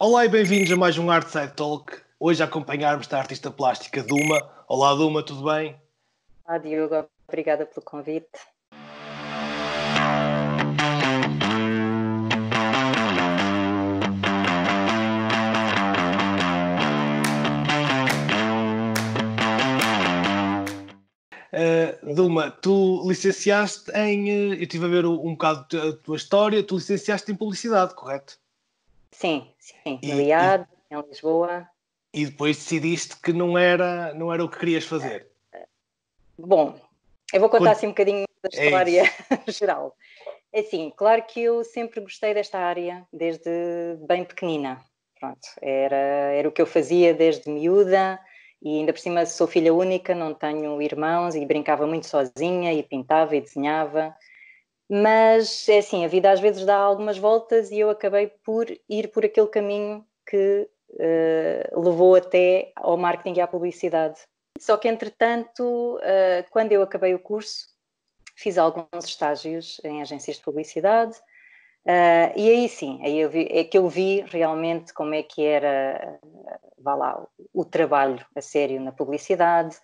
Olá e bem-vindos a mais um Artside Talk. Hoje a acompanharmos a artista plástica Duma. Olá Duma, tudo bem? Olá Diogo, obrigada pelo convite. Duma, tu licenciaste em... eu estive a ver um bocado a tua história. Tu licenciaste em publicidade, correto? Sim, no E, e, IAD, em Lisboa. e depois decidiste que não era o que querias fazer. Bom, eu vou contar assim um bocadinho da É história isso. geral. É assim, claro que eu sempre gostei desta área, desde bem pequenina. Pronto, era o que eu fazia desde miúda e ainda por cima sou filha única, não tenho irmãos e brincava muito sozinha e pintava e desenhava. Mas é assim, a vida às vezes dá algumas voltas e eu acabei por ir por aquele caminho que levou até ao marketing e à publicidade. Só que, entretanto, quando eu acabei o curso, fiz alguns estágios em agências de publicidade e aí sim, é que eu vi realmente como é que era, vá lá, o trabalho a sério na publicidade,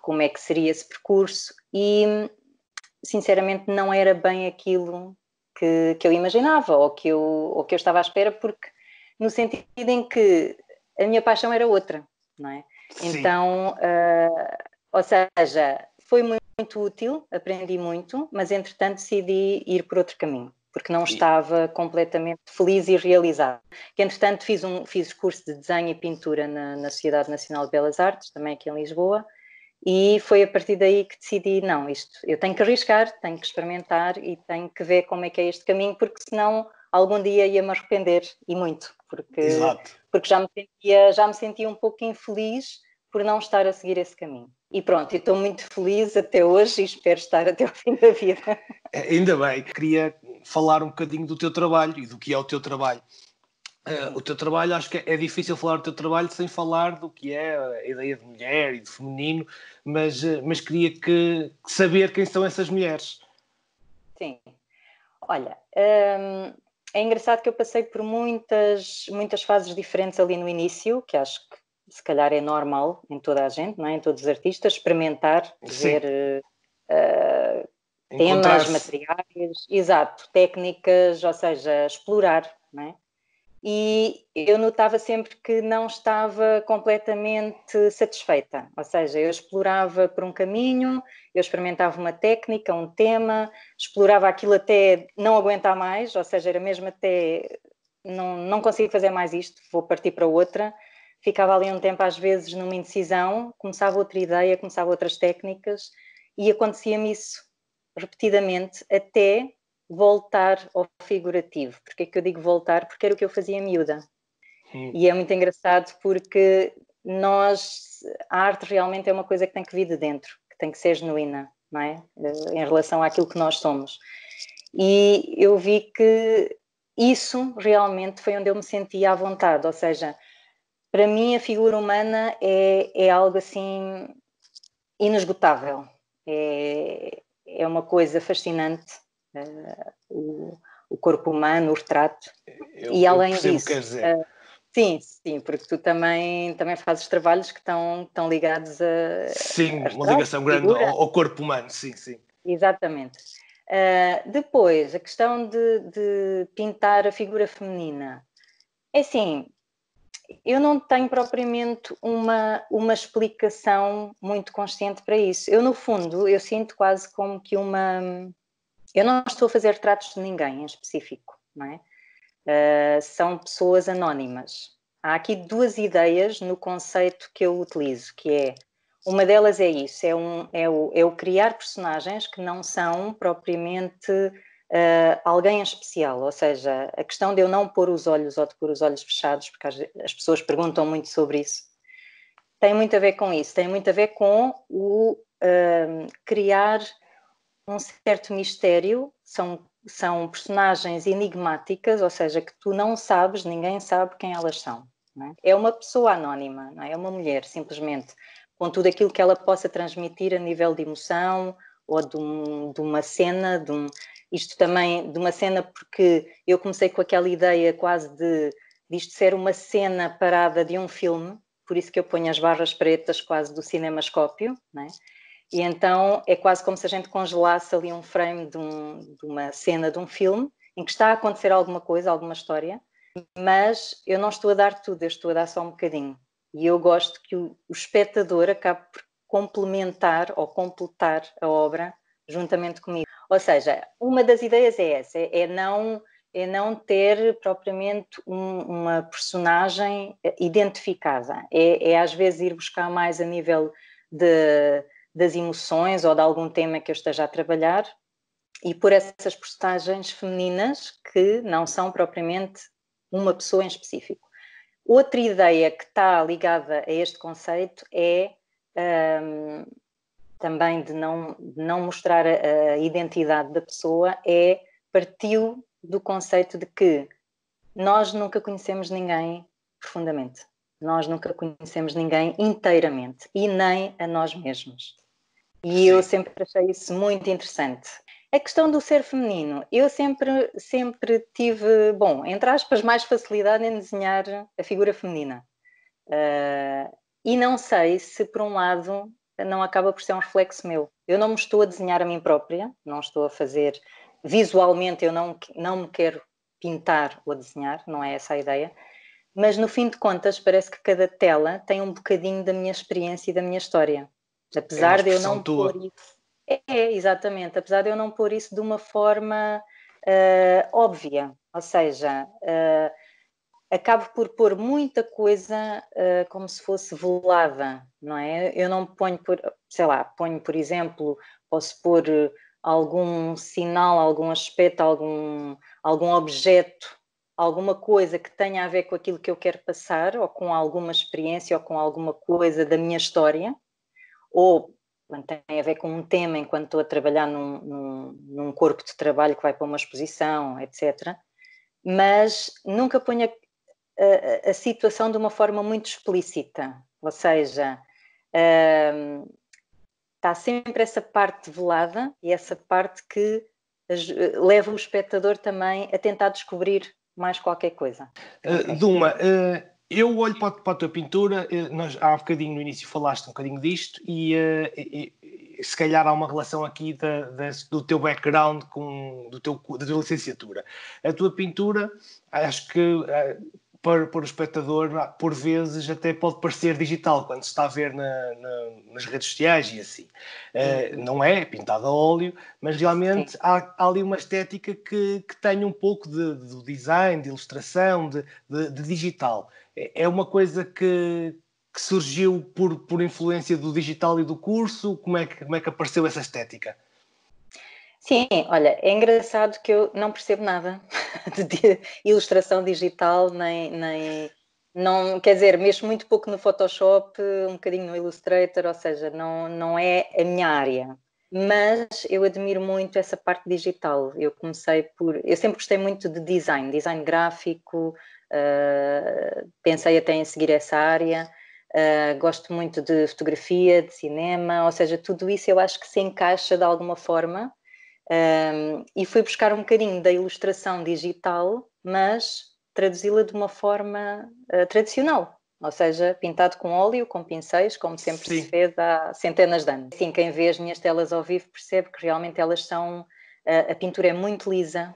como é que seria esse percurso e sinceramente não era bem aquilo que eu imaginava ou que eu estava à espera, porque no sentido em que a minha paixão era outra, não é? Sim. Então, ou seja, foi muito útil, aprendi muito, mas entretanto decidi ir por outro caminho, porque não estava completamente feliz e realizada. Que entretanto fiz curso de desenho e pintura na Sociedade Nacional de Belas Artes, também aqui em Lisboa, e foi a partir daí que decidi, não, isto, eu tenho que arriscar, tenho que experimentar e tenho que ver como é que é este caminho, porque senão algum dia ia-me arrepender, e muito, porque já me sentia um pouco infeliz por não estar a seguir esse caminho. E pronto, estou muito feliz até hoje e espero estar até ao fim da vida. Ainda bem, queria falar um bocadinho do teu trabalho e do que é o teu trabalho. O teu trabalho, acho que é difícil falar do teu trabalho sem falar do que é a ideia de mulher e de feminino, mas queria saber quem são essas mulheres. Sim, olha, é engraçado que eu passei por muitas fases diferentes ali no início, que acho que se calhar é normal em toda a gente, não é? Em todos os artistas, experimentar, Sim. ver temas, Encontrar-se. materiais, exato, técnicas, ou seja, explorar, não é? E eu notava sempre que não estava completamente satisfeita, ou seja, eu explorava por um caminho, eu experimentava uma técnica, um tema, explorava aquilo até não aguentar mais, ou seja, era mesmo até não consigo fazer mais isto, vou partir para outra, ficava ali um tempo às vezes numa indecisão, começava outra ideia, começava outras técnicas e acontecia-me isso repetidamente até voltar ao figurativo. Porquê que eu digo voltar? Porque era o que eu fazia em miúda. E é muito engraçado porque a arte realmente é uma coisa que tem que vir de dentro, que tem que ser genuína, não é? Em relação àquilo que nós somos. E eu vi que isso realmente foi onde eu me sentia à vontade, ou seja, para mim a figura humana é algo assim inesgotável. É uma coisa fascinante, o corpo humano, o retrato. E Eu além percebo o que disso, queres dizer. sim, porque tu também fazes trabalhos que estão ligados Sim, a uma retrato, ligação grande figura. ao corpo humano, sim, sim. Exatamente. Depois, a questão de pintar a figura feminina. É assim, eu não tenho propriamente uma explicação muito consciente para isso. Eu, no fundo, eu sinto quase como que eu não estou a fazer retratos de ninguém em específico, não é? São pessoas anónimas. Há aqui duas ideias no conceito que eu utilizo, que é, uma delas é isso, é o criar personagens que não são propriamente alguém em especial, ou seja, a questão de eu não pôr os olhos ou de pôr os olhos fechados, porque as pessoas perguntam muito sobre isso, tem muito a ver com isso, tem muito a ver com o criar um certo mistério, são personagens enigmáticas, ou seja, que tu não sabes, ninguém sabe quem elas são. Não é? É uma pessoa anónima, não é? É uma mulher, simplesmente, com tudo aquilo que ela possa transmitir a nível de emoção ou de uma cena, isto também, de uma cena, porque eu comecei com aquela ideia quase de disto ser uma cena parada de um filme, por isso que eu ponho as barras pretas quase do cinemascópio, né? E então é quase como se a gente congelasse ali um frame de uma cena de um filme em que está a acontecer alguma coisa, alguma história, mas eu não estou a dar tudo, eu estou a dar só um bocadinho. E eu gosto que o espectador acabe por complementar ou completar a obra juntamente comigo. Ou seja, uma das ideias é essa, é não ter propriamente uma personagem identificada. É às vezes ir buscar mais a nível das emoções ou de algum tema que eu esteja a trabalhar e por essas personagens femininas que não são propriamente uma pessoa em específico. Outra ideia que está ligada a este conceito é também de não mostrar a identidade da pessoa, partiu do conceito de que nós nunca conhecemos ninguém profundamente. Nós nunca conhecemos ninguém inteiramente e nem a nós mesmos. E eu sempre achei isso muito interessante. A questão do ser feminino, eu sempre tive, bom, entre aspas, mais facilidade em desenhar a figura feminina. E não sei se, por um lado, não acaba por ser um reflexo meu. Eu não me estou a desenhar a mim própria, não estou a fazer... Visualmente, eu não me quero pintar ou desenhar, não é essa a ideia. Mas, no fim de contas, parece que cada tela tem um bocadinho da minha experiência e da minha história. Apesar de eu não pôr isso... exatamente. Apesar de eu não pôr isso de uma forma óbvia. Ou seja... acabo por pôr muita coisa como se fosse velada, não é? Eu não ponho, ponho, por exemplo, posso pôr algum sinal, algum aspecto, algum objeto, alguma coisa que tenha a ver com aquilo que eu quero passar, ou com alguma experiência, ou com alguma coisa da minha história, ou quando tem a ver com um tema, enquanto estou a trabalhar num corpo de trabalho que vai para uma exposição, etc. Mas nunca ponho a situação de uma forma muito explícita, ou seja, está sempre essa parte velada e essa parte que leva o espectador também a tentar descobrir mais qualquer coisa. Duma, eu olho para a tua pintura, nós há um bocadinho no início falaste um bocadinho disto e se calhar há uma relação aqui do teu background da tua licenciatura. A tua pintura, acho que para o espectador, por vezes até pode parecer digital quando se está a ver nas redes sociais e assim. Não é pintado a óleo, mas realmente há ali uma estética que tem um pouco de design, de ilustração, de digital. É uma coisa que surgiu por influência do digital e do curso? Como é que apareceu essa estética? Sim, olha, é engraçado que eu não percebo nada de ilustração digital, não, quer dizer, mexo muito pouco no Photoshop, um bocadinho no Illustrator, ou seja, não é a minha área. Mas eu admiro muito essa parte digital. Eu sempre gostei muito de design gráfico, pensei até em seguir essa área. Gosto muito de fotografia, de cinema, ou seja, tudo isso eu acho que se encaixa de alguma forma. E fui buscar um bocadinho da ilustração digital, mas traduzi-la de uma forma tradicional, ou seja, pintado com óleo, com pincéis, como sempre se fez há centenas de anos. Assim, quem vê as minhas telas ao vivo percebe que realmente elas são... a pintura é muito lisa,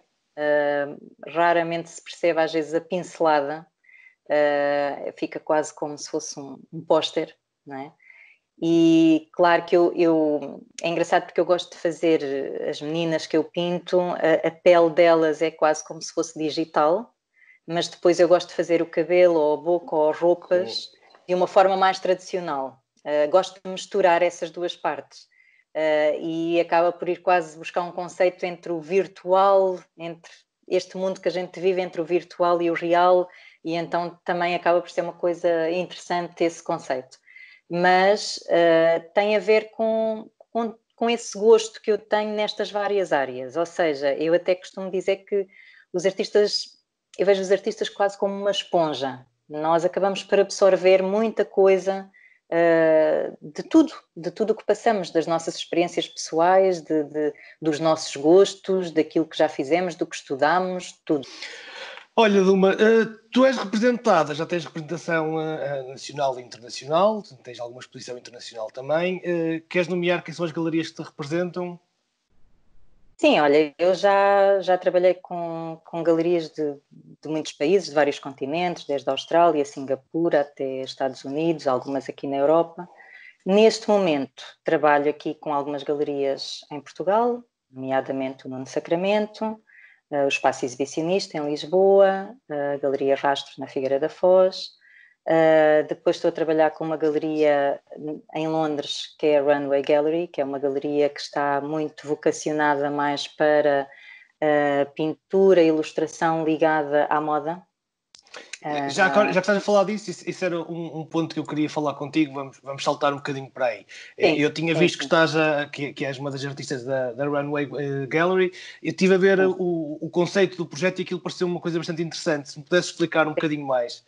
raramente se percebe às vezes a pincelada, fica quase como se fosse um póster, não é? E claro que é engraçado porque eu gosto de fazer as meninas que eu pinto, a pele delas é quase como se fosse digital, mas depois eu gosto de fazer o cabelo ou a boca ou roupas de uma forma mais tradicional. Gosto de misturar essas duas partes e acaba por ir quase buscar um conceito entre o virtual, entre este mundo que a gente vive, entre o virtual e o real, e então também acaba por ser uma coisa interessante esse conceito. Mas tem a ver com esse gosto que eu tenho nestas várias áreas. Ou seja, eu até costumo dizer que eu vejo os artistas quase como uma esponja. Nós acabamos por absorver muita coisa de tudo o que passamos, das nossas experiências pessoais, dos nossos gostos, daquilo que já fizemos, do que estudamos, tudo. Olha, Duma, tu és representada, já tens representação nacional e internacional, tens alguma exposição internacional também. Queres nomear quem são as galerias que te representam? Sim, olha, eu já trabalhei com galerias de muitos países, de vários continentes, desde a Austrália, Singapura até Estados Unidos, algumas aqui na Europa. Neste momento, trabalho aqui com algumas galerias em Portugal, nomeadamente o Nuno Sacramento, o Espaço Exibicionista em Lisboa, a Galeria Rastros na Figueira da Foz. Depois estou a trabalhar com uma galeria em Londres, que é a Runway Gallery, que é uma galeria que está muito vocacionada mais para pintura e ilustração ligada à moda. Já que estás a falar disso, isso era um ponto que eu queria falar contigo, vamos saltar um bocadinho para aí. Sim, Eu tinha sim, visto que sim. que és uma das artistas da Runway Gallery, eu estive a ver Sim. o conceito do projeto e aquilo pareceu uma coisa bastante interessante. Se me pudesse explicar um bocadinho mais.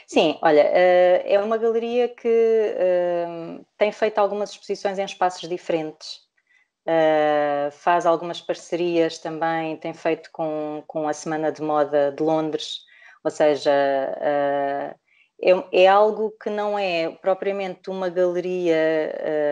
Sim, olha, é uma galeria que tem feito algumas exposições em espaços diferentes. Faz algumas parcerias também, tem feito com a Semana de Moda de Londres, ou seja, é algo que não é propriamente uma galeria